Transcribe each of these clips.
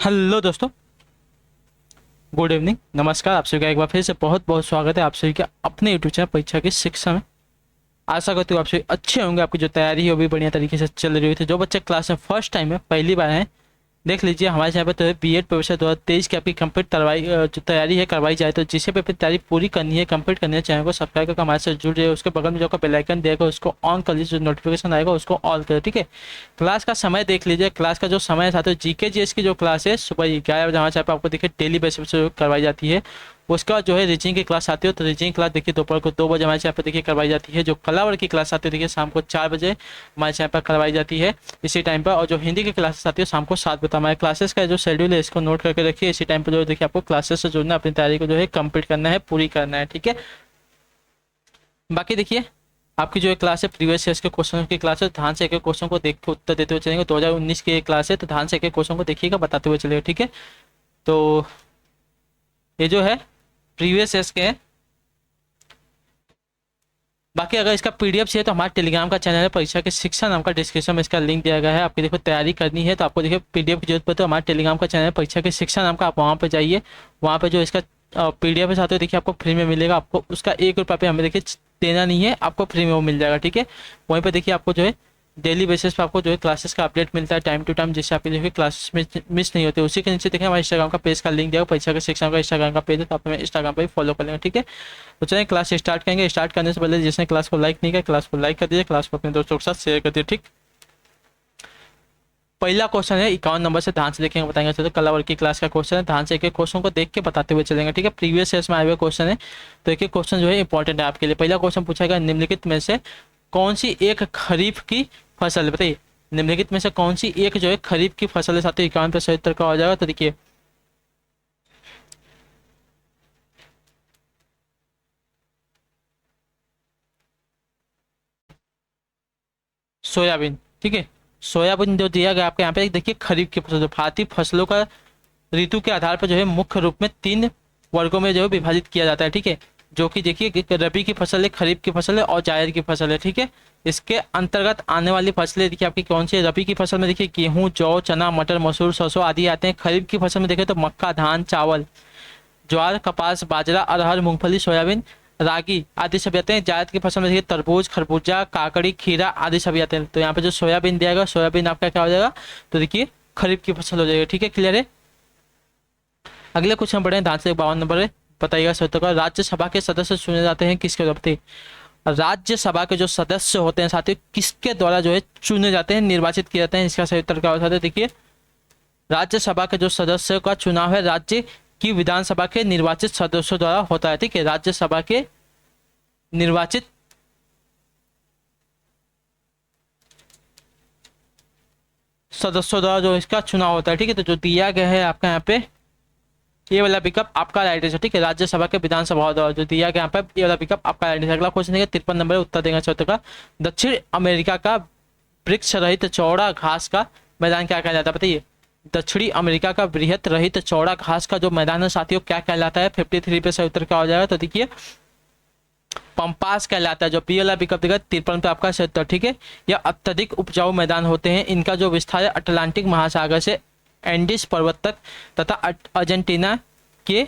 Hello दोस्तों, good evening, नमस्कार। आप सभी का एक बार फिर से बहुत बहुत स्वागत है आप सभी का अपने यूट्यूब चैनल परीक्षा की शिक्षा में। आशा करती हूँ आप सभी अच्छे होंगे, आपकी जो तैयारी है वो भी बढ़िया तरीके से चल रही हुई थी। जो बच्चे क्लास में फर्स्ट टाइम है, पहली बार है, देख लीजिए हमारे यहाँ पे तो है बीएड प्रवेश 2023 की आपकी कंप्लीट जो तैयारी है करवाई जाए। तो जिसे भी अपनी तैयारी पूरी करनी है, कंप्लीट करनी है, चैनल को सब्सक्राइब करके हमारे साथ जुड़ जाए। उसके बगल में जो आपका बेल आइकन देगा उसको ऑन कर लीजिए, जो नोटिफिकेशन आएगा उसको ऑल करें, ठीक है। क्लास का समय देख लीजिए, क्लास का जो समय है साथियों, जीके जीएस की जो क्लास है सुबह 11 बजे हमारे यहाँ पे आपको देखिए डेली बेसिस पे करवाई जाती है। उसका जो है रीजनिंग की क्लास आती है, तो रीजनिंग क्लास देखिए दोपहर को 2 बजे हमारे यहाँ पे देखिए करवाई जाती है। जो कला वर्ग की क्लास आती है देखिए शाम को 4 बजे हमारे यहाँ पर करवाई जाती है इसी टाइम पर। और जो हिंदी की क्लासेस आती है शाम को 7 बजे। हमारे क्लासेस का जो शेड्यूल है इसको नोट करके रखिए। इसी टाइम पर जो है देखिए आपको क्लासेस से जुड़ना, अपनी तैयारी को जो है कंप्लीट करना है, पूरी करना है, ठीक है। बाकी देखिए आपकी जो क्लास है प्रीवियस ईयर्स के क्वेश्चन की क्लास है, ध्यान से एक एक क्वेश्चन को देख के उत्तर देते हुए चलेंगे। 2019 की क्लास है तो ध्यान से एक एक क्वेश्चन को देखिएगा, बताते हुए चलेगा, ठीक है। तो ये जो है प्रीवियस ईयर्स के हैं। बाकी अगर इसका पीडीएफ चाहिए तो हमारे टेलीग्राम का चैनल है परीक्षा की शिक्षा नाम का, डिस्क्रिप्शन में इसका लिंक दिया गया है। आपकी देखो तैयारी करनी है तो आपको देखिए पीडीएफ की जरूरत पड़े तो हमारे टेलीग्राम का चैनल है परीक्षा की शिक्षा नाम का, आप वहाँ पर जाइए। वहाँ पर जो इसका पीडीएफ है साथियों देखिए आपको फ्री में मिलेगा। आपको उसका 1 रुपया पे हमें देखिए देना नहीं है, आपको फ्री में वो मिल जाएगा, ठीक है। वहीं पर देखिए आपको जो है डेली बेसिस पे आपको जो है क्लासेस का अपडेट मिलता है टाइम टू टाइम, जिससे आपकी देखिए क्लासेस में मिस नहीं होते। उसी के नीचे देखिए हमारे इंस्टाग्राम का पेज का लिंक दिया, परीक्षा के शिक्षा का इंस्टाग्राम का पेज है, तो आप हमें इंस्टाग्राम पर ही फॉलो कर लेंगे, ठीक है। तो चलिए क्लास स्टार्ट करेंगे। स्टार्ट करने से पहले जिसने क्लास को लाइक नहीं किया क्लास को लाइक कर दीजिए, क्लास को अपने दोस्तों के साथ शेयर कर दीजिए, ठीक। पहला क्वेश्चन है 51 नंबर से, ध्यान से देखेंगे बताएंगे। तो कला वर्ग की क्लास का क्वेश्चन है, ध्यान से एक एक क्वेश्चन को देख के बताते हुए चलेंगे, ठीक है। प्रीवियस ईयर्स में आए हुए क्वेश्चन है तो एक एक क्वेश्चन जो है इंपॉर्टेंट है आपके लिए। पहला क्वेश्चन पूछा गया, निम्नलिखित में से कौन सी एक खरीफ की फसल है, बताइए। निम्नलिखित में से कौन सी एक जो है खरीफ की फसल है साथियों, 51 पे सही उत्तर का हो जाएगा। तो देखिए सोयाबीन, ठीक है। सोयाबीन जो दिया गया आपके यहाँ पे देखिए खरीफ की फसल, जो भारतीय फसलों का ऋतु के आधार पर जो है मुख्य रूप में 3 वर्गों में जो है विभाजित किया जाता है, ठीक है। जो कि देखिए रबी की फसल है, खरीफ की फसल है और जायद की फसल है, ठीक है। इसके अंतर्गत आने वाली फसलें देखिए आपकी कौन सी है। रबी की फसल में देखिए गेहूं, जौ, चना, मटर, मसूर, सरसों आदि आते हैं। खरीफ की फसल में देखिए तो मक्का, धान, चावल, ज्वार, कपास, बाजरा, अरहर, मूंगफली, सोयाबीन, रागी आदि सभी आते हैं। जायद की फसल में देखिए तरबूज, खरबूजा, काकड़ी, खीरा आदि सभी आते हैं। तो यहाँ पे जो सोयाबीन दिया गया, सोयाबीन आपका क्या हो जाएगा, तो देखिए खरीफ की फसल हो जाएगी, ठीक है। क्लियर है। अगले क्वेश्चन बढ़े, ध्यान से 52 नंबर है, बताइएगा सही उत्तर का। राज्यसभा के सदस्य चुने जाते हैं किसके द्वारा। राज्यसभा के जो सदस्य होते हैं साथियों किसके द्वारा जो है चुने जाते हैं, निर्वाचित किए जाते हैं, इसका सही उत्तर क्या होता है। देखिए राज्यसभा के जो सदस्यों का चुनाव है राज्य की विधानसभा के निर्वाचित सदस्यों द्वारा होता है, ठीक है। राज्यसभा के निर्वाचित सदस्यों द्वारा जो इसका चुनाव होता है, ठीक है। तो जो दिया गया है आपका यहाँ पे ये वाला विकल्प आपका राइट है, ठीक है। राज्यसभा के विधानसभा द्वारा जो दिया गया यहाँ पे ये वाला विकल्प आपका राइट है। अगला क्वेश्चन है 53 नंबर, उत्तर देगा चौथे का। दक्षिण अमेरिका का वृक्ष रहित चौड़ा घास का मैदान क्या कहलाता है, बताइए। दक्षिणी अमेरिका का वृहत रहित चौड़ा घास का जो मैदान है साथियों क्या कहलाता है। 53 पे सही उत्तर क्या हो जाएगा, तो देखिए पंपास कहलाता है। जो बी वाला विकल्प देगा 53 पे आपका सही उत्तर, ठीक है। यह अत्यधिक उपजाऊ मैदान होते हैं। इनका जो विस्तार है अटलांटिक महासागर से एंडीज पर्वत तक तथा अर्जेंटीना के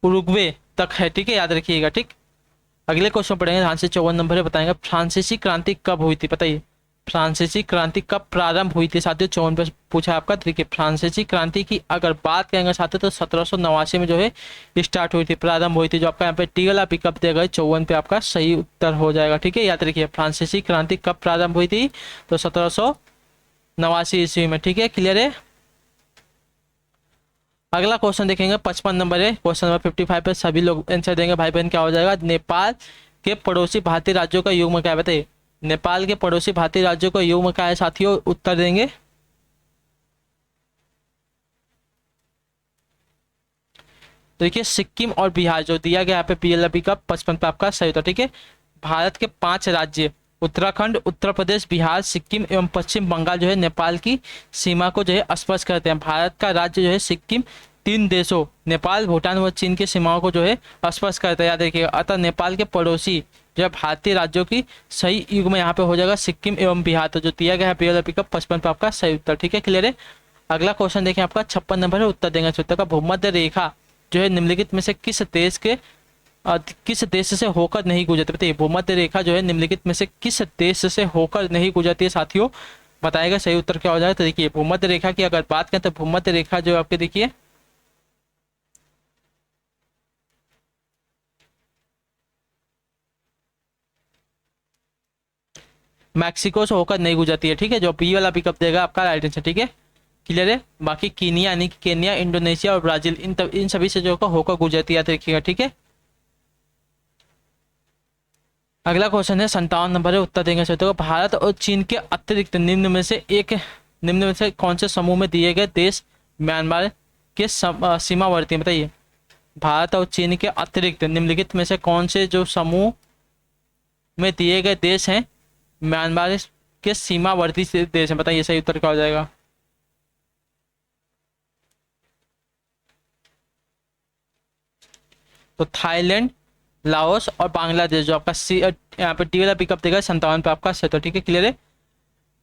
उरुग्वे तक है, ठीक है, याद रखिएगा, ठीक। अगले क्वेश्चन पढ़ेंगे, ध्यान से 54 नंबर है, बताएंगे फ्रांसीसी क्रांति कब हुई थी, बताइए। फ्रांसीसी क्रांति कब प्रारंभ हुई थी साथियों, 54 पे पूछा आपका। देखिए फ्रांसीसी क्रांति की अगर बात करेंगे साथियों तो 1789 में जो है स्टार्ट हुई थी, प्रारंभ हुई थी। जो आपका यहाँ पे टी वाला पिकअप दिया गया 54 पे आपका सही उत्तर हो जाएगा, ठीक है। याद रखिए फ्रांसीसी क्रांति कब प्रारंभ हुई थी, तो 1789 ईस्वी में, ठीक है। क्लियर है। अगला क्वेश्चन देखेंगे 55 नंबर है, क्वेश्चन नंबर 55 पे सभी लोग आंसर देंगे भाई बहन। क्या हो जाएगा, नेपाल के पड़ोसी भारतीय राज्यों का युग्म क्या है, बताइए। नेपाल के पड़ोसी भारतीय राज्यों का युग्म क्या है साथियों, उत्तर देंगे। देखिए सिक्किम और बिहार जो दिया गया यहाँ पे पीएलबी का 55 पे आपका सही उत्तर, ठीक है। भारत के 5 राज्य उत्तराखंड, उत्तर प्रदेश, बिहार, सिक्किम एवं पश्चिम बंगाल जो है नेपाल की सीमा को जो है स्पर्श करते हैं। भारत का राज्य जो है सिक्किम 3 देशों नेपाल, भूटान व चीन की सीमाओं को जो है स्पर्श करता है, याद रखिएगा। अतः नेपाल के पड़ोसी जो है भारतीय राज्यों की सही युग में यहाँ पे हो जाएगा सिक्किम एवं बिहार। तो जो दिया गया है पिकअप 55 पे आपका सही उत्तर, ठीक है। क्लियर है। अगला क्वेश्चन देखें आपका 56 नंबर है, उत्तर देंगे उत्तर का। भूमध्य रेखा जो है निम्नलिखित में से किस देश से होकर नहीं गुजरती? बताइए, भूमध्य रेखा जो है निम्नलिखित में से किस देश से होकर नहीं गुजरती है साथियों? बताएगा सही उत्तर क्या हो जाएगा। तो देखिए, भूमध्य रेखा की अगर बात करें तो भूमध्य रेखा जो आपके देखिए मैक्सिको से होकर नहीं गुजरती है, ठीक है। जो बी वाला पिकअप देगा आपका राइट आंसर, ठीक है, क्लियर है। बाकी कीनिया यानी कि केन्या, इंडोनेशिया और ब्राजील इन सभी से जो होकर गुजरती है, देखिएगा, ठीक है। अगला क्वेश्चन है 57 नंबर है, उत्तर देंगे तो भारत और चीन के अतिरिक्त निम्न में से कौन से समूह में दिए गए देश म्यांमार के सीमावर्ती हैं? बताइए, भारत और चीन के अतिरिक्त निम्नलिखित में से कौन से जो समूह में दिए गए देश हैं म्यांमार के सीमावर्ती देश हैं? बताइए सही उत्तर क्या हो जाएगा। तो थाईलैंड, लाओस और बांग्लादेश जो आपका यहाँ पे डी वाला पिकअप देगा 57 पे आपका सही, तो ठीक है, क्लियर है।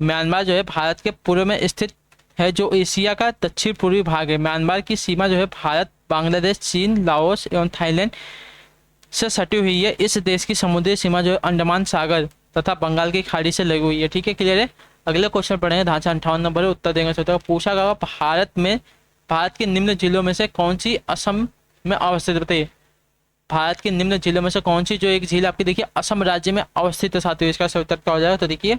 म्यांमार जो है भारत के पूर्व में स्थित है, जो एशिया का दक्षिण पूर्वी भाग है। म्यांमार की सीमा जो है भारत, बांग्लादेश, चीन, लाओस एवं थाईलैंड से सटी हुई है। इस देश की समुद्री सीमा जो है अंडमान सागर तथा बंगाल की खाड़ी से लगी हुई है, ठीक है, क्लियर है। अगले क्वेश्चन पढ़ेंगे, ढांचा 58 नंबर है, उत्तर देंगे तो पूछा गया भारत के निम्न जिलों में से कौन सी असम में अवस्थित? बताइए, भारत के निम्न जिलों में से कौन सी जो एक झील आपकी देखिए असम राज्य में अवस्थित है साथियों? इसका सही उत्तर क्या हो जाएगा। तो देखिए,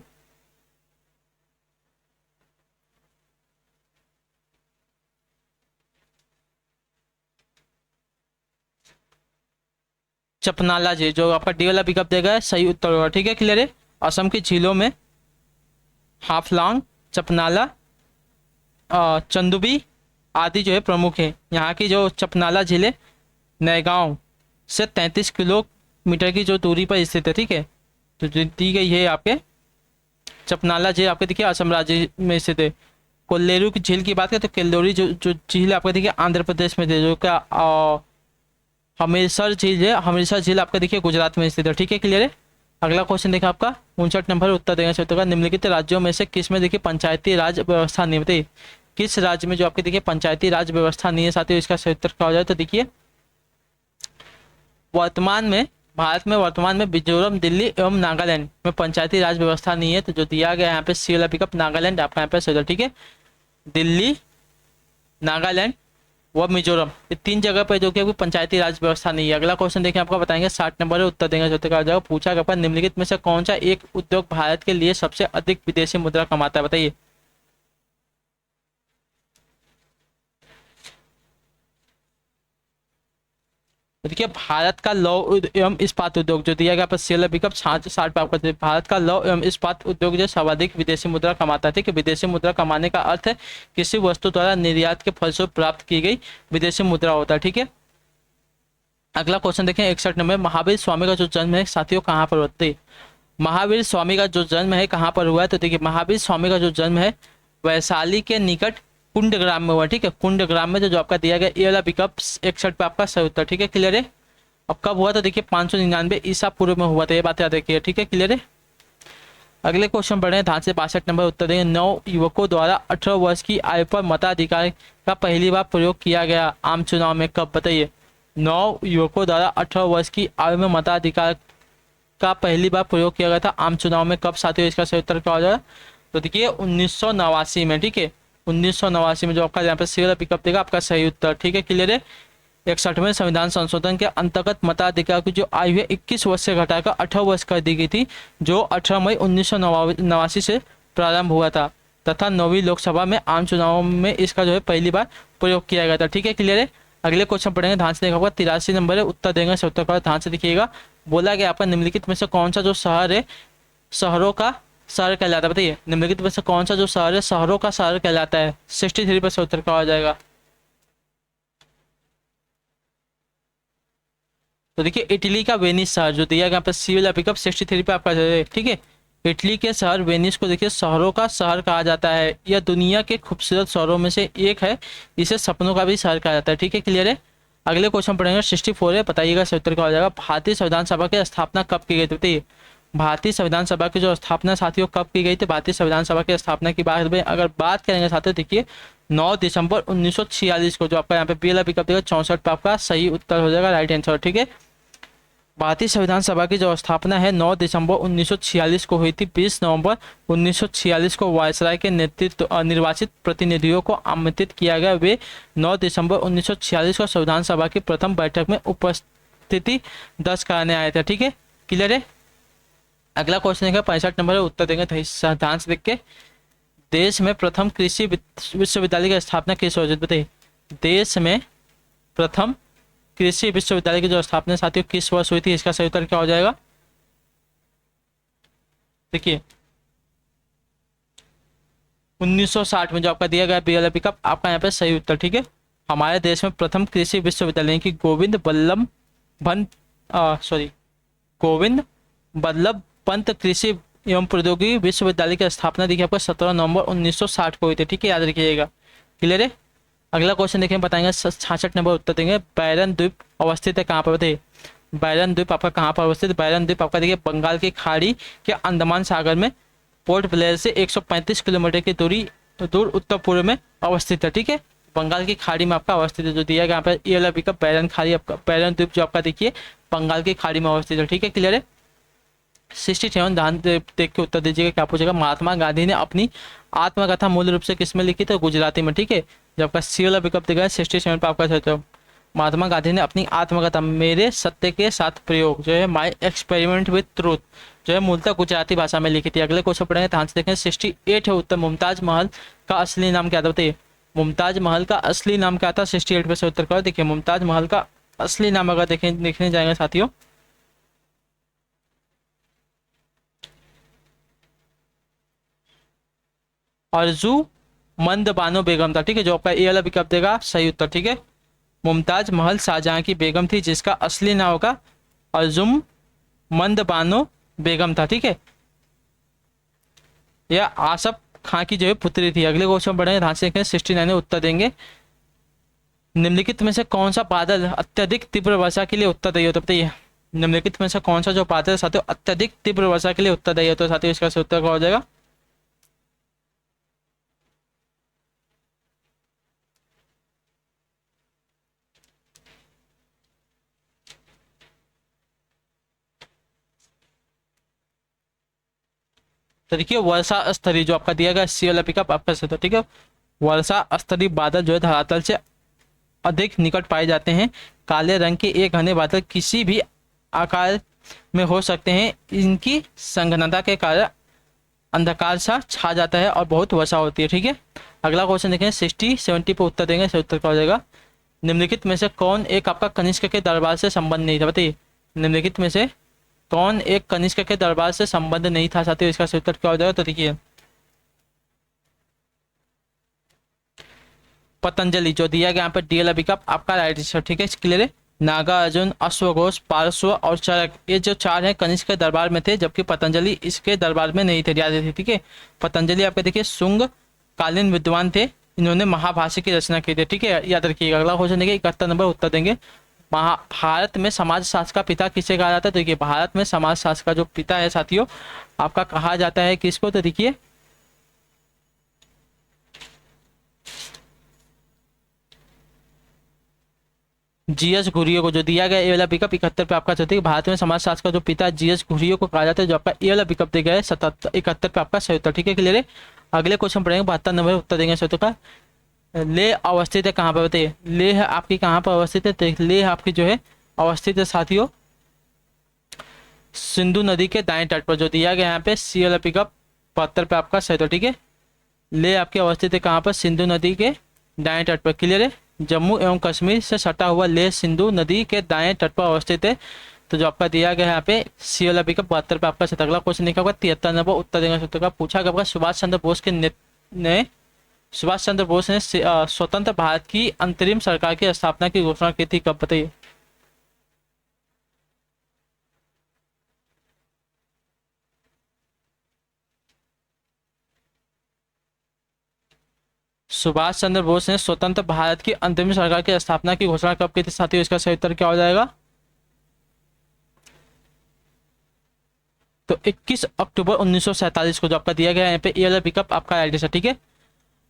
चपनाला झील जो आपका डी वाला पिकअप देगा सही उत्तर होगा, ठीक है, क्लियर है। असम की झीलों में हाफलॉन्ग, चपनाला, चंदुबी आदि जो है प्रमुख है। यहाँ की जो चपनाला झील है नैगांव से 33 किलोमीटर की जो दूरी पर स्थित है, ठीक है। तो जो दी गई है आपके चपनाला झील आपके देखिए असम राज्य में स्थित है। कोल्लेरू की झील की बात करें तो केल्लोरी जो झील आपके देखिए आंध्र प्रदेश में थे, जो क्या हमीरसर झील है, हमीरसर झील आपका देखिए गुजरात में स्थित है, ठीक है, क्लियर है। अगला क्वेश्चन देखिए आपका 59 नंबर, उत्तर देंगे क्षेत्र का। निम्नलिखित राज्यों में से किस में देखिए पंचायती राज व्यवस्था नहीं? बताइए, किस राज्य में जो आपके देखिए पंचायती राज व्यवस्था नहीं है साथियों? इसका सही उत्तर क्या हो जाए। तो देखिए, भारत में वर्तमान में मिजोरम, दिल्ली एवं नागालैंड में पंचायती राज व्यवस्था नहीं है। तो जो दिया गया यहाँ पे सी वाला पिकअप नागालैंड आपका यहाँ पे सही, ठीक है। दिल्ली, नागालैंड व मिजोरम, ये 3 जगह पे जो कि अभी पंचायती राज व्यवस्था नहीं है। अगला क्वेश्चन देखें आपका बताएंगे 60 नंबर है, उत्तर देंगे जो का पूछा गया निम्नलिखित में से कौन सा एक उद्योग भारत के लिए सबसे अधिक विदेशी मुद्रा कमाता है? बताइए, देखिए भारत का लौह एवं इस्पात उद्योग जो दिया गया सेल पिकअप 60 पे आपका, भारत का लौह एवं इस्पात उद्योग जो सर्वाधिक विदेशी मुद्रा कमाता है, ठीक है। विदेशी मुद्रा कमाने का अर्थ है किसी वस्तु द्वारा निर्यात के फलस्वरूप प्राप्त की गई विदेशी मुद्रा होता है, ठीक है। अगला क्वेश्चन देखें 61 नंबर, महावीर स्वामी का जो जन्म है साथियों कहाँ पर होता है? महावीर स्वामी का जो जन्म है कहाँ पर हुआ है? तो देखिए, महावीर स्वामी का जो जन्म है वैशाली के निकट कुंडग्राम में हुआ, ठीक है। कुंडग्राम में जो आपका दिया गया ये वाला पिकअप 61 पे आपका सही उत्तर, ठीक है, क्लियर है। अब कब हुआ? तो देखिए 599 ईसा पूर्व में हुआ था, ये बात याद रखिए, ठीक है, क्लियर है। अगले क्वेश्चन बढ़े ध्यान से 62 नंबर, उत्तर देंगे 9 युवकों द्वारा 18 वर्ष की आयु पर मताधिकार का पहली बार प्रयोग किया गया आम चुनाव में कब? बताइए, 9 युवकों द्वारा 18 वर्ष की आयु में मताधिकार का पहली बार प्रयोग किया गया था आम चुनाव में कब साथियों? इसका सही उत्तर क्या हो जाएगा? तो देखिए 1989 में, ठीक है, 1989 में जो आपका यहाँ पे सी वाला पिकअप देगा आपका सही उत्तर, ठीक है, क्लियर है। 61वें संविधान संशोधन के अंतर्गत मताधिकार की जो आयु है 21 वर्ष से घटाकर 18 वर्ष कर दी गई थी, जो 18 मई 1989 से प्रारंभ हुआ था तथा 9वीं लोकसभा में आम चुनाव में इसका जो है पहली बार प्रयोग किया गया था, ठीक है, क्लियर है। अगले क्वेश्चन पढ़ेंगे ध्यान से देखा, 83 नंबर है, उत्तर देंगे से उत्तर का ध्यान से देखिएगा। बोला गया आपका निम्नलिखित में से कौन सा जो शहर है शहरों का शहर कहलाता है? बताइए, निम्नलिखित में से कौन सा जो शहर है शहरों का शहर कहलाता है? 63 पर से उत्तर का हो जाएगा। तो देखिए, इटली का वेनिस शहर जो दिया गया सी वाला पिकअप 63 पे आपका, ठीक है। इटली के शहर वेनिस को देखिए शहरों का शहर कहा जाता है, यह दुनिया के खूबसूरत शहरों में से एक है, इसे सपनों का भी शहर कहा जाता है, ठीक है, क्लियर है। अगले क्वेश्चन पढ़ेंगे 64 है, बताइएगा सही उत्तर क्या हो जाएगा। भारतीय संविधान सभा की स्थापना कब की गई थी? बताइए, भारतीय संविधान सभा की जो स्थापना साथियों कब की गई थी? भारतीय संविधान सभा की स्थापना की बात में अगर बात करेंगे साथियों, देखिए 9 दिसंबर 1946 को, जो आपका यहाँ पे बी विकल्प देगा 64 पे आपका सही उत्तर हो जाएगा, राइट आंसर। ठीक है, भारतीय संविधान सभा की जो स्थापना है 9 दिसंबर 1946 को हुई थी। 20 नवंबर 1946 को वायसराय के नेतृत्व निर्वाचित प्रतिनिधियों को आमंत्रित किया गया। वे 9 दिसंबर 1946 को संविधान सभा की प्रथम बैठक में उपस्थिति दर्ज कराने आए थे। ठीक है, क्लियर है। अगला क्वेश्चन है 65 नंबर, उत्तर देंगे ध्यान से देख के। देश में प्रथम कृषि विश्वविद्यालय की स्थापना किस वर्ष? बताइए, देश में प्रथम कृषि विश्वविद्यालय की जो स्थापना साथियों किस वर्ष हुई थी? इसका सही उत्तर क्या हो जाएगा? देखिए 1960 में जो आपका दिया गया बी पिकअप आपका यहाँ पे सही उत्तर। ठीक है, हमारे देश में प्रथम कृषि विश्वविद्यालय की गोविंद बल्लभ पंत कृषि एवं प्रौद्योगिकी विश्वविद्यालय की स्थापना देखिए आपका 17 नवंबर 1960 को हुई थी। ठीक है, याद रखिएगा, क्लियर है। अगला क्वेश्चन देखिए, बताएंगे 66 नंबर उत्तर देंगे। बैरन द्वीप अवस्थित है कहाँ पर? बताइए, बैरन द्वीप आपका कहाँ पर अवस्थित है? बैरन द्वीप आपका देखिए बंगाल की खाड़ी के अंडमान सागर में पोर्ट ब्लेयर से 135 किलोमीटर की दूर उत्तर पूर्व में अवस्थित है। ठीक है, बंगाल की खाड़ी में आपका अवस्थित है, जो दिया गया यहाँ पर ये वाला विकल्प बैरन खाड़ी आपका, बैरन द्वीप जो आपका देखिए बंगाल की खाड़ी में अवस्थित है। ठीक है, क्लियर है। 67 ध्यान देख के उत्तर दीजिएगा, क्या पूछेगा? महात्मा गांधी ने अपनी आत्मकथा मूल रूप से किसमें लिखी थी? गुजराती में। ठीक है, जब आपका सी वाला विकल्प देगा 67 पर आपका सोचो, महात्मा गांधी ने अपनी आत्मकथा मेरे सत्य के साथ प्रयोग जो है माई एक्सपेरिमेंट विद ट्रूथ जो है मूलतः गुजराती भाषा में लिखी थी। अगले क्वेश्चन पढ़ेंगे, ध्यान से देखें। 68 है उत्तर। मुमताज महल का असली नाम क्या था? बताइए, मुमताज महल का असली नाम क्या था? 68 पे से उत्तर करो। देखिए मुमताज महल का असली नाम अगर देखने जाएंगे साथियों, अर्जू मंद बानो बेगम था। ठीक है, जो आपका ए वाला विकल्प देगा सही उत्तर। ठीक है, मुमताज महल शाहजहां की बेगम थी, जिसका असली नाम होगा अर्जुम मंद बानो बेगम था। ठीक है, यह आसफ खां की जो है पुत्री थी। अगले क्वेश्चन बढ़ेंगे, ध्यान से देखें। 69 उत्तर देंगे। निम्नलिखित में से कौन सा बादल अत्यधिक तीव्र वर्षा के लिए उत्तरदायी होता है? बताइए, निम्नलिखित में से कौन सा जो बादल साथियों अत्यधिक तीव्र वर्षा के लिए उत्तरदायी होता है? साथियों इसका उत्तर क्या हो जाएगा? तो देखिए वर्षा स्तरीय जो आपका दिया गया सी वाला पिकअप आपका सही था। ठीक है, वर्षा स्तरीय बादल जो है धरातल से अधिक निकट पाए जाते हैं। काले रंग के एक घने बादल किसी भी आकार में हो सकते हैं। इनकी संघनता के कारण अंधकार सा छा जाता है और बहुत वर्षा होती है। ठीक है, अगला क्वेश्चन देखें। 60-70 पे उत्तर देंगे, सही उत्तर क्या हो जाएगा? निम्नलिखित में से कौन एक आपका कनिष्क के दरबार से संबंध नहीं था? बताइए, निम्नलिखित में से कौन एक कनिष्क के दरबार से संबंध नहीं था साथियों? इसका सही उत्तर क्या हो जाएगा? तो देखिए पतंजलि जो दिया गया यहाँ पर डी विकल्प आपका राइट आंसर। ठीक है, क्लियर है। नागार्जुन, अश्वघोष, पार्श्व और चरक, ये जो चार हैं कनिष्क के दरबार में थे, जबकि पतंजलि इसके दरबार में नहीं थे, याद रखिए। ठीक है, पतंजलि आपके देखिए शुंग कालीन विद्वान थे, इन्होंने महाभाष्य की रचना की थी। ठीक है, याद रखिएगा। अगला क्वेश्चन देखिए 71 नंबर उत्तर देंगे। भारत में समाज शास्त्र का पिता किसे कहा जाता है? तो देखिए भारत में समाज शास्त्र का जो पिता है साथियों आपका कहा जाता है किसको? तो देखिए जीएस घुरियो को, जो दिया गया ए वाला पिकअप 71 पे आपका चलती है। भारत में समाज शास्त्र का जो पिता जीएस घुरियो को कहा जाता है, जो आपका ए वाला पिकअप दिया गया है 71 पे आपका सही उत्तर। ठीक है, क्लियर है। अगले क्वेश्चन पढ़ेंगे 72 नंबर उत्तर देंगे सही उत्तर का। लेह अवस्थित है कहाँ पर? बताइए, लेह आपकी कहाँ पर अवस्थित है? तो लेह आपकी जो है अवस्थित है साथियों सिंधु नदी के दाएं तट पर, जो दिया गया यहाँ पे सी वाला पिकअप 72 पे आपका सही उत्तर। ठीक है, लेह आपकी अवस्थित है कहाँ पर? सिंधु नदी के दाएं तट पर, क्लियर है। जम्मू एवं कश्मीर से सटा हुआ लेह सिंधु नदी के दाएं तट पर अवस्थित है। तो जो आपका दिया गया है यहाँ पे सी वाला विकल्प 72 पे आपका सही। अगला क्वेश्चन देखा होगा 73 नंबर उत्तर देंगे सूत्र का। पूछा गया सुभाष चंद्र बोस ने स्वतंत्र भारत की अंतरिम सरकार की स्थापना की घोषणा की थी, कब? बताइए। सुभाष चंद्र बोस ने स्वतंत्र भारत की अंतरिम सरकार की स्थापना की घोषणा कब की थी साथियों? इसका सही उत्तर क्या हो जाएगा? तो 21 अक्टूबर 1947 को जो आपका दिया गया है यहाँ पे ये वाला विकल्प आपका राइट है, ठीक है।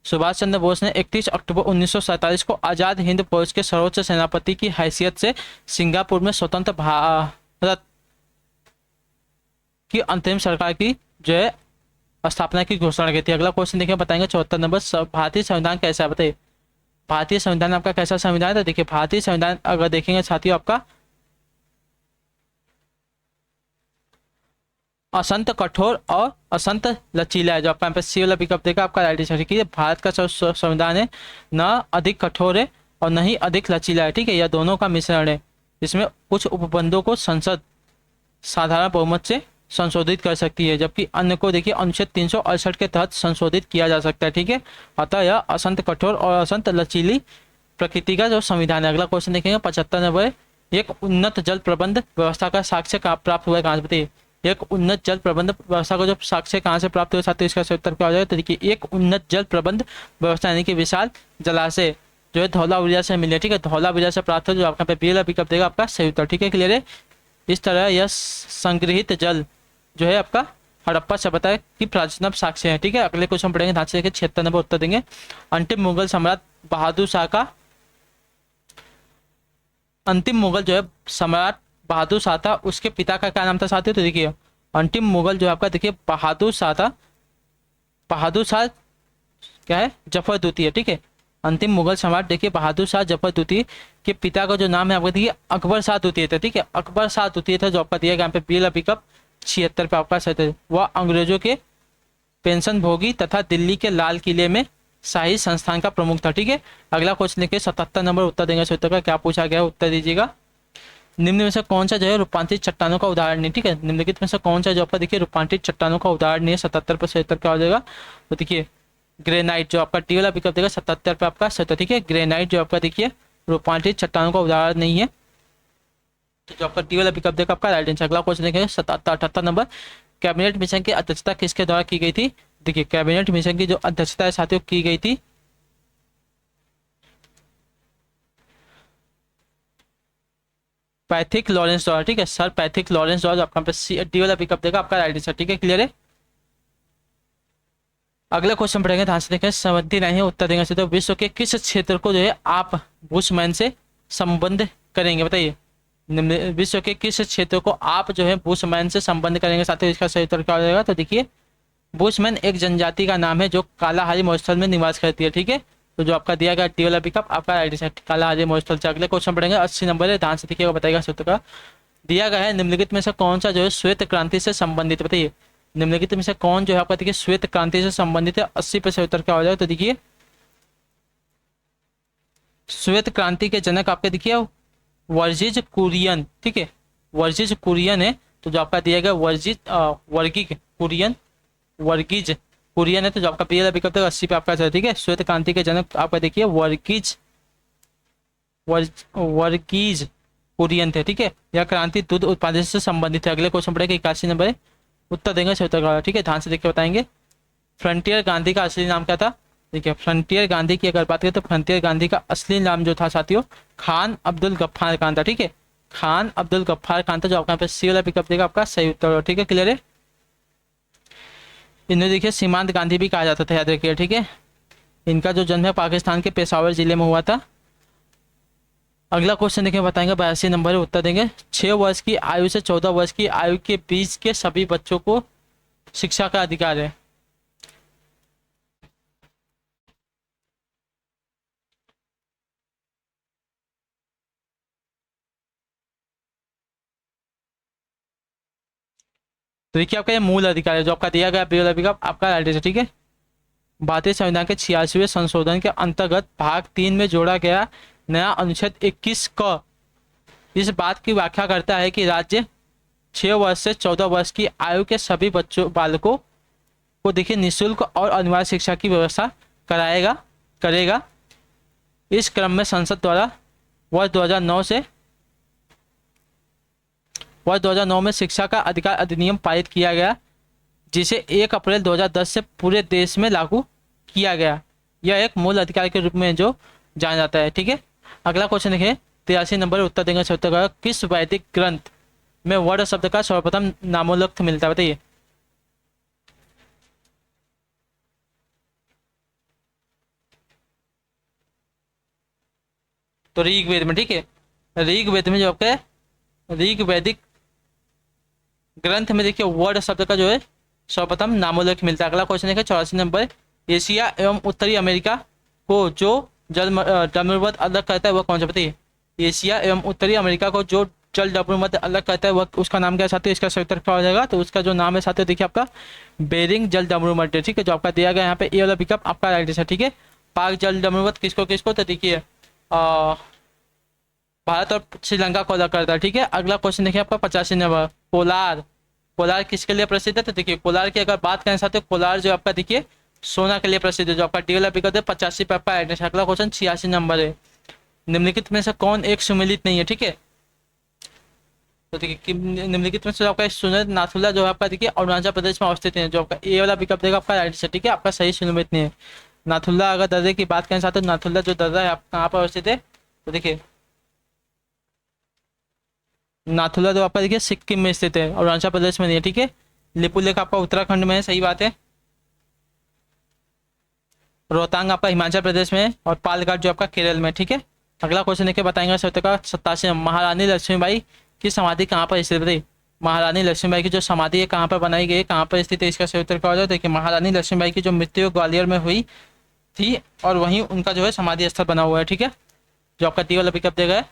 सुभाष चंद्र बोस ने 31 अक्टूबर 1947 को आज़ाद हिंद फौज के सर्वोच्च सेनापति की हैसियत से सिंगापुर में स्वतंत्र भारत की अंतरिम सरकार की जो है स्थापना की घोषणा की थी। अगला क्वेश्चन देखिए, बताएंगे 74 नंबर, भारतीय संविधान कैसा है, बताइए। भारतीय संविधान आपका कैसा संविधान है? तो देखिए भारतीय संविधान अगर देखेंगे साथियों आपका असंत कठोर और असंत लचीला है। जो आपका यहाँ पे सी वाला विकल्प देगा आपका राइट है, ठीक है। भारत का संविधान है न अधिक कठोर है और न ही अधिक लचीला है, ठीक है। यह दोनों का मिश्रण है। इसमें कुछ उपबंधों को संसद साधारण बहुमत से संशोधित कर सकती है, जबकि अन्य को देखिए अनुच्छेद 368 के तहत संशोधित किया जा सकता है, ठीक है। अतः यह असंत कठोर और असंत लचीली प्रकृति का जो संविधान है। अगला क्वेश्चन देखेंगे 75 नंबर, एक उन्नत जल प्रबंध व्यवस्था का साक्ष्य प्राप्त हुआ है कहाँ से, बताइए। एक उन्नत जल प्रबंध व्यवस्था को जो साक्ष्य कहाँ से प्राप्त हुआ साथियों, इसका सही उत्तर क्या हो जाएगा? तो देखिए एक उन्नत जल प्रबंध व्यवस्था यानी कि विशाल जलाशय जो है धौलावीरा से मिले, ठीक है। धौलावीरा से प्राप्त हो, जो आपका पे पहला विकल्प देगा आपका सही उत्तर, ठीक है। क्लियर है। इस तरह यह संग्रहित जल जो है आपका हड़प्पा सभ्यता की प्राचीनतम साक्ष्य है, ठीक है। अगले क्वेश्चन पढ़ेंगे ध्यान से, देखिए 76 नंबर उत्तर देंगे। अंतिम मुगल सम्राट बहादुर शाह का अंतिम मुगल जो है सम्राट बहादुर शाह था, उसके पिता का क्या नाम था साथियों? तो देखिए अंतिम मुगल जो है आपका देखिए बहादुर शाह था। बहादुर शाह क्या है? जफर द्वितीय, ठीक है। अंतिम मुगल सम्राट देखिए बहादुर शाह जफर द्वितीय के पिता का जो नाम है आपका देखिए अकबर शाह द्वितीय था, ठीक है। अकबर शाह द्वितीय था, जो आपका दिया गया यहाँ पे पीला पिकअप 76 पे आपका सही। वह अंग्रेजों के पेंशन भोगी तथा दिल्ली के लाल किले में शाही संस्थान का प्रमुख था, ठीक है। अगला क्वेश्चन देखिए 77 नंबर उत्तर देंगे सूत्र का, क्या पूछा गया है उत्तर दीजिएगा। निम्न में से कौन सा जो है रूपांतरित चट्टानों का उदाहरण नहीं, ठीक है। निम्नलिखित में से कौन सा जो आपका देखिए रूपांतरित चट्टानों का उदाहरण नहीं है? 77 पर 77 क्या हो जाएगा? तो देखिए ग्रेनाइट जो आपका टी वाला विकल्प देगा 77 पे आपका 77, ठीक है। ग्रेनाइट जो आपका देखिए रूपांतरित चट्टानों का उदाहरण नहीं है, तो जो आपका टी वाला विकल्प देगा आपका राइट आंसर। अगला क्वेश्चन देखेंगे 78 नंबर, कैबिनेट मिशन की अध्यक्षता किसके द्वारा की गई थी? देखिए कैबिनेट मिशन की जो अध्यक्षता है साथियों की गई थी पैथिक लॉरेंस द्वारा, ठीक है। सर पैथिक लॉरेंस द्वारा। आपका डी वाला पिकअप देगा आपका राइट आंसर, ठीक है। क्लियर है। अगला क्वेश्चन पढ़ेंगे ध्यान से देखें, 79 है उत्तर देंगे तो विश्व के किस क्षेत्र को जो है आप बुशमैन से संबंध करेंगे, बताइए। विश्व के किस क्षेत्र को आप जो है बुशमैन से संबंध करेंगे साथियों, इसका सही उत्तर क्या हो जाएगा? तो देखिए बुशमैन एक जनजाति का नाम है जो कालाहारी मरुस्थल में निवास करती है, ठीक है। तो जो आपका दिया गया टी वाला पिकअप आपका राइट है कालाहारी मरुस्थल से। अगले क्वेश्चन पढ़ेंगे 80 नंबर है, ध्यान से देखिएगा, बताएगा सूत्र का। दिया गया है निम्नलिखित में से कौन सा जो है श्वेत क्रांति से संबंधित, बताइए। निम्नलिखित में से कौन जो है आपका देखिए श्वेत क्रांति से संबंधित है? 80 पे से उत्तर क्या हो जाएगा? तो देखिए श्वेत क्रांति के जनक आपके देखिए वर्जिज कुरियन, ठीक है। वर्जिज कुरियन है, तो जो आपका दिया गया वर्गीज कुरियन है, तो जो आपका पहला विकल्प 80 पे आपका, ठीक है। श्वेत क्रांति के जनक आपका देखिए वर्गीज कुरियन थे, ठीक है। यह क्रांति दूध उत्पादन से संबंधित है। अगले क्वेश्चन पढ़ेगा 81 नंबर है, उत्तर देंगे उत्तर का, ठीक है। ध्यान से देखिए बताएंगे। फ्रंटियर गांधी का असली नाम क्या था? देखिए फ्रंटियर गांधी की अगर बात करें तो फ्रंटियर गांधी का असली नाम जो था साथियों खान अब्दुल गफ्फार खान था, ठीक है। खान अब्दुल गफ्फार खान था, जो आपका यहाँ पे सी वाला पिकअप देगा आपका सही उत्तर, ठीक है। क्लियर है। इन्हें देखिए सीमांत गांधी भी कहा जाता था, याद रखिए, ठीक है। इनका जो जन्म है पाकिस्तान के पेशावर जिले में हुआ था। अगला क्वेश्चन देखिए बताएंगे 82 नंबर है, उत्तर देंगे। 6 वर्ष की आयु से 14 वर्ष की आयु के बीच के सभी बच्चों को शिक्षा का अधिकार है। तो देखिए आपका ये मूल अधिकार है, जो आपका दिया गया आपका राइट है, ठीक है। भारतीय संविधान के 86वें संशोधन के अंतर्गत भाग 3 में जोड़ा गया नया अनुच्छेद 21 क इस बात की व्याख्या करता है कि राज्य 6 वर्ष से 14 वर्ष की आयु के सभी बालकों को देखिए निःशुल्क और अनिवार्य शिक्षा की व्यवस्था करेगा। इस क्रम में संसद द्वारा वर्ष 2009 में शिक्षा का अधिकार अधिनियम पारित किया गया, जिसे 1 अप्रैल 2010 से पूरे देश में लागू किया गया। यह एक मूल अधिकार के रूप में जो जाना जाता है, ठीक है। अगला क्वेश्चन देखिए 83 नंबर उत्तर देंगे। किस वैदिक ग्रंथ में वर्ड शब्द का सर्वप्रथम नामोल्लेख मिलता है, बताइए। तो ऋग्वेद में, ठीक है। ऋग्वेद में जो आपका ऋग्वैदिक ग्रंथ में देखिए वर्ड शब्द का जो है सर्वप्रथम नामोल्लेख मिलता है। अगला क्वेश्चन देखिए 84 नंबर। एशिया एवं उत्तरी अमेरिका को जो जलमरूमत अलग करता है वह कौन सा, बताइए। एशिया एवं उत्तरी अमेरिका को जो जल जलमरूमत अलग करता है वह उसका नाम क्या है साथियों, इसका सही उत्तर क्या हो जाएगा। तो उसका जो नाम है साथियों देखिए आपका बेरिंग जल जलमरूमत है, ठीक है। जो आपका दिया गया यहाँ पे ए वाला विकल्प आपका राइट है, ठीक है। पाक जल जलमरूमत किसको किसको, तो देखिए भारत और श्रीलंका को अलग करता है, ठीक है। अगला क्वेश्चन देखिए आपका 85 नंबर। कोलार, कोलार किसके लिए प्रसिद्ध है, तो देखिए कोलार की अगर बात करें साथियों, कोलार जो आपका देखिए सोना के लिए प्रसिद्ध है। जो आपका डी वाला विकल्प है 85 पे आपका राइट है। अगला क्वेश्चन 86 नंबर है। निम्नलिखित में से कौन एक सुमेलित नहीं है, ठीक है। तो देखिए निम्नलिखित में से आपका सुमेलित नाथुला जो है आपका देखिए अरुणाचल प्रदेश में अवस्थित है। जो आपका ए वाला विकल्प देगा आपका राइट है, ठीक है। आपका सही सुमेलित नहीं है। नाथुला अगर दर्रे की बात करें साथियों, नाथुला जो दर्रा है आप कहाँ पर अवस्थित है, तो देखिए नाथुला जो आपका देखिए सिक्किम में स्थित है, अरुणाचल प्रदेश में नहीं है, ठीक है। लिपुलेख आपका उत्तराखंड में है, सही बात है। रोहतांग आपका हिमाचल प्रदेश में है और पालघाट जो आपका केरल में, ठीक है। अगला क्वेश्चन देखिए बताएंगे सत्य का 87। महारानी लक्ष्मीबाई की समाधि कहाँ पर स्थित है। महारानी लक्ष्मीबाई की जो समाधि है कहाँ पर बनाई गई है, कहाँ पर स्थित है, इसका सही उत्तर क्या हो जाए। देखिए महारानी लक्ष्मीबाई की जो मृत्यु ग्वालियर में हुई थी और वहीं उनका जो है समाधि स्थल बना हुआ है, ठीक है। जो आपका डी वाला पिकअप देगा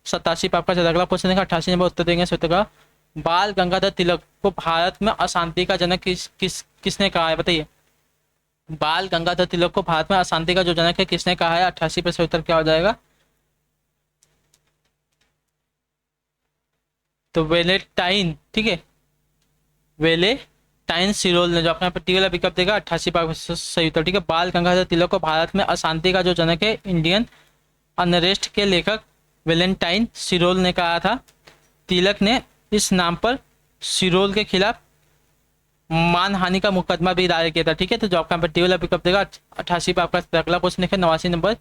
87 पे आपका चला। अगला क्वेश्चन देगा 88 नंबर। उत्तर देंगे सत्य का। बाल गंगाधर तिलक को भारत में अशांति का जनक किसने कहा है, बताइए। बाल गंगाधर तिलक को भारत में अशांति का जो जनक है किसने कहा है, 88 पे सही उत्तर क्या हो जाएगा। तो वेलेटाइन, ठीक है। वेलेटाइन सिरोल ने जो अपने टी वाला विकल्प देगा 88 पर सही उत्तर, ठीक है। बाल गंगाधर तिलक को भारत में अशांति का जो जनक है इंडियन अनरेस्ट के लेखक वेलेंटाइन सिरोल ने कहा था। तिलक ने इस नाम पर सिरोल के खिलाफ मानहानि का मुकदमा भी दायर किया था, ठीक है। तो जो आपका टी वाला पिकअप देगा 88 पे आपका अगला क्वेश्चन देखिए 89 नंबर।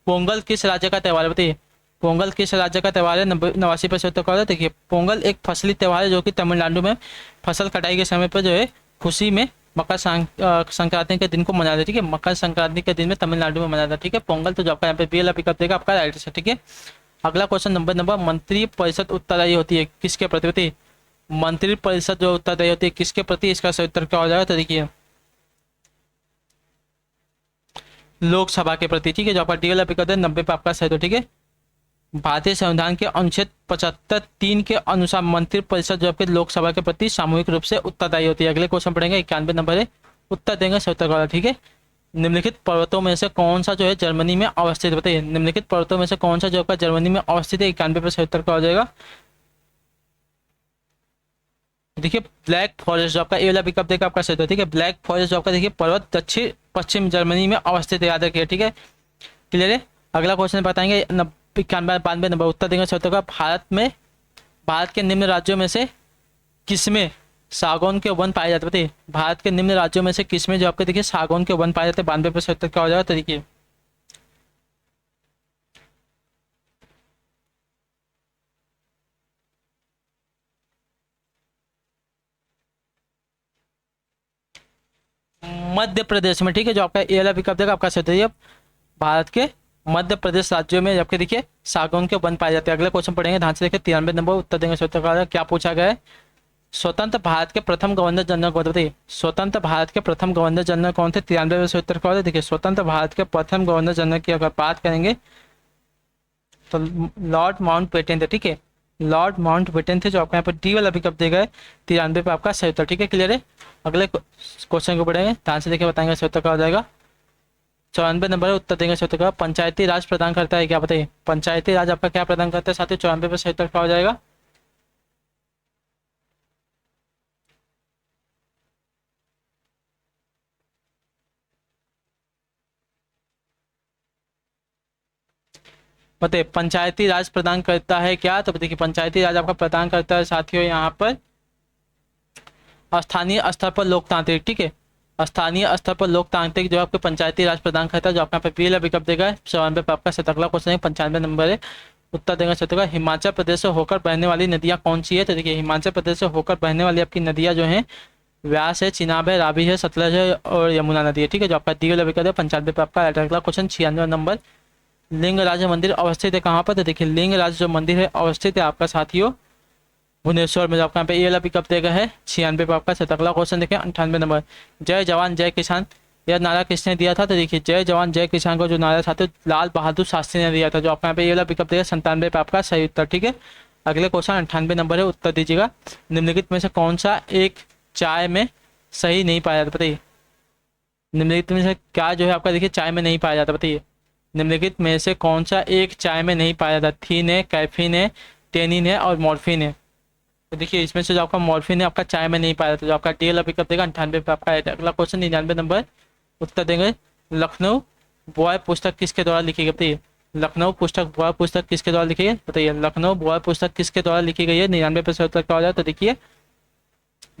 पोंगल किस राज्य का त्यौहार है, बताइए। पोंगल किस राज्य का त्यौहार है, 89 पे उत्तर क्या होगा। देखिए पोंगल एक फसली त्यौहार है जो कि तमिलनाडु में फसल कटाई के समय पर जो है खुशी में मकर संक्रांति के दिन को मनाया था, ठीक है। मकर संक्रांति के दिन में तमिलनाडु में मनाया था, ठीक है पोंगल। तो जो आपका यहाँ पे बी वाला पिकअप देगा आपका राइट है, ठीक है। अगला क्वेश्चन नंबर मंत्री परिषद उत्तरदायी होती है किसके प्रति, बताइए। मंत्री परिषद जो उत्तरदायी होती है किसके प्रति, इसका सही उत्तर क्या हो जाएगा। तो देखिए लोकसभा के प्रति, ठीक है। जो आपका डी वाला पिकअप है 90 पे आपका सही, तो ठीक है। भारतीय संविधान के अनुच्छेद 75(3) के अनुसार मंत्री परिषद जो आपके लोकसभा के प्रति सामूहिक रूप से उत्तरदायी होती है। अगले क्वेश्चन पढ़ेंगे 91 नंबर है। उत्तर देंगे सही उत्तर का, ठीक है। निम्नलिखित पर्वतों में से कौन सा जो है जर्मनी में अवस्थित, बताइए। निम्नलिखित पर्वतों में से कौन सा जो आपका जर्मनी में अवस्थित है, 91 पे सही उत्तर का हो जाएगा। देखिए ब्लैक फॉरेस्ट जो आपका ए वाला पिकअप देगा आपका सही उत्तर, ठीक है। ब्लैक फॉरेस्ट जो आपका देखिए पर्वत दक्षिण पश्चिम जर्मनी में अवस्थित है, याद रखिए, ठीक है। क्लियर है। अगला क्वेश्चन बताएंगे 92 नंबर। उत्तर देंगे सही उत्तर का। भारत के निम्न राज्यों में से किसमें सागौन के वन पाए जाते, बताइए। भारत के निम्न राज्यों में से किसमें जो आपके देखिए सागौन के वन पाए जाते हैं, 92 पे सही उत्तर क्या हो जाएगा। तो देखिए मध्य प्रदेश में, ठीक है। जो आपका ए वाला विकल्प देगा आपका सही उत्तर। भारत के मध्य प्रदेश राज्यों में आपके देखिए सागौन के वन पाए जाते हैं। अगले क्वेश्चन पढ़ेंगे ध्यान से देखिए 93 नंबर। उत्तर देंगे सही उत्तर का। क्या पूछा गया है, स्वतंत्र भारत के प्रथम गवर्नर जनरल कौन थे, बताइए। स्वतंत्र भारत के प्रथम गवर्नर जनरल कौन थे, 93 में सही उत्तर क्या होता है। देखिए स्वतंत्र भारत के प्रथम गवर्नर जनरल की अगर बात करेंगे तो लॉर्ड माउंटबेटन थे, ठीक है। लॉर्ड माउंटबेटन थे। जो आपको यहाँ पर डी वाला पिकअप देगा है 93 पे आपका सही उत्तर, ठीक है। क्लियर है। अगले क्वेश्चन को पढ़ेंगे ध्यान से देखिए बताएंगे सही उत्तर क्या हो जाएगा। 94 नंबर है। उत्तर देंगे सही उत्तर का। पंचायती राज प्रदान करता है क्या, बताइए। पंचायती राज आपका क्या प्रदान करता है साथियों, 94 पे सही उत्तर क्या हो जाएगा। बताइए पंचायती राज प्रदान करता है क्या, तो देखिए पंचायती राज आपका प्रदान करता है साथियों यहाँ पर स्थानीय स्तर पर लोकतांत्रिक, ठीक है। स्थानीय स्तर पर लोकतांत्रिक जो आपके पंचायती राज प्रदान करता है, जो आपका यहाँ पे पीएल विकल्प देगा 94 पे आपका 17 क्वेश्चन है, 95 नंबर है। उत्तर देगा 17 का। हिमाचल प्रदेश से होकर बहने वाली नदियाँ कौन सी है? तो देखिए हिमाचल प्रदेश से होकर बहने वाली आपकी नदियाँ जो हैं व्यास है, चिनाब है, रावी है, सतलज है और यमुना नदी है। ठीक है, जो आपका डी वाला विकल्प है 95 पे आपका अगला क्वेश्चन 96 नंबर। लिंगराज मंदिर अवस्थित है कहाँ पर? तो देखिए लिंगराज जो मंदिर है अवस्थित है आपका साथियों भुवनेश्वर में, जो आपका यहाँ पे ये वाला पिकअप देगा है 96 पे आपका। अगला क्वेश्चन देखिए 98 नंबर। जय जवान जय किसान, यह नारा किसने दिया था? तो देखिए जय जवान जय किसान को जो नारा था तो लाल बहादुर शास्त्री ने दिया था, जो आपका यहाँ पे ये वाला पिकअप देगा 97 पे आपका सही उत्तर। ठीक है, अगले क्वेश्चन 98 नंबर है, उत्तर दीजिएगा। निम्नलिखित में से कौन सा एक चाय में सही नहीं पाया जाता? बताइए निम्नलिखित में से क्या जो है आपका देखिए चाय में नहीं पाया जाता? बताइए निम्नलिखित में से कौन सा एक चाय में नहीं पाया जाता? थीन है, कैफीन है, टेनिन है और मॉर्फिन है। तो देखिए इसमें से जो आपका मॉर्फिन है आपका चाय में नहीं पाया जाता, जो आपका डी वाला पिकअप देगा 98 पे आपका। अगला क्वेश्चन 99 नंबर, उत्तर देंगे लखनऊ बॉय पुस्तक किसके द्वारा लिखी गई? बताइए लखनऊ पुस्तक बॉय पुस्तक किसके द्वारा लिखी गई? बताइए लखनऊ बॉय पुस्तक किसके द्वारा लिखी गई है? 99 पे उत्तर क्या हो जाए? तो देखिए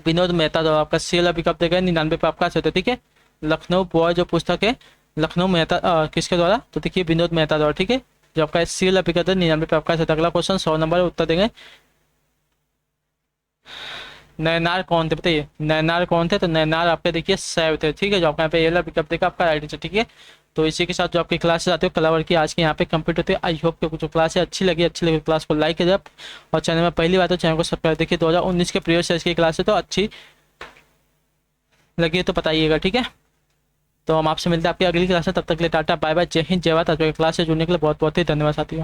विनोद मेहता द्वारा। आपका सी वाला पिकअप देगा 99 पे आपका सही। ठीक है, लखनऊ बॉय जो पुस्तक है लखनऊ मेहता किसके द्वारा? तो देखिए विनोद मेहता द्वारा। ठीक है, जो आपका सी वाला पिकअप है 99 पे आपका सही। अगला क्वेश्चन 100 नंबर, उत्तर देंगे नैनार कौन थे? बताइए नैनार कौन थे? तो नैनार आपके देखिए सैव थे। ठीक है, जो आपका यहाँ पे ये वाला पिकअप देगा आपका राइट आंसर। ठीक है, तो इसी के साथ जो आपकी क्लासेस आती है कलावर की आज की यहाँ पे कंप्लीट होती है। आई होप कि जो क्लास है अच्छी लगी क्लास को लाइक करिए और चैनल में पहली बार तो चैनल को सब्सक्राइब। देखिए 2019 के प्रीवियस ईयर की क्लास है, तो अच्छी लगी तो बताइएगा। ठीक है, तो हम आपसे मिलते हैं आपकी अगली क्लास में, तब तक के लिए टाटा बाय बाय, जय हिंद जय भारत। आज की क्लास से जुड़ने के लिए बहुत बहुत ही धन्यवाद साथियों।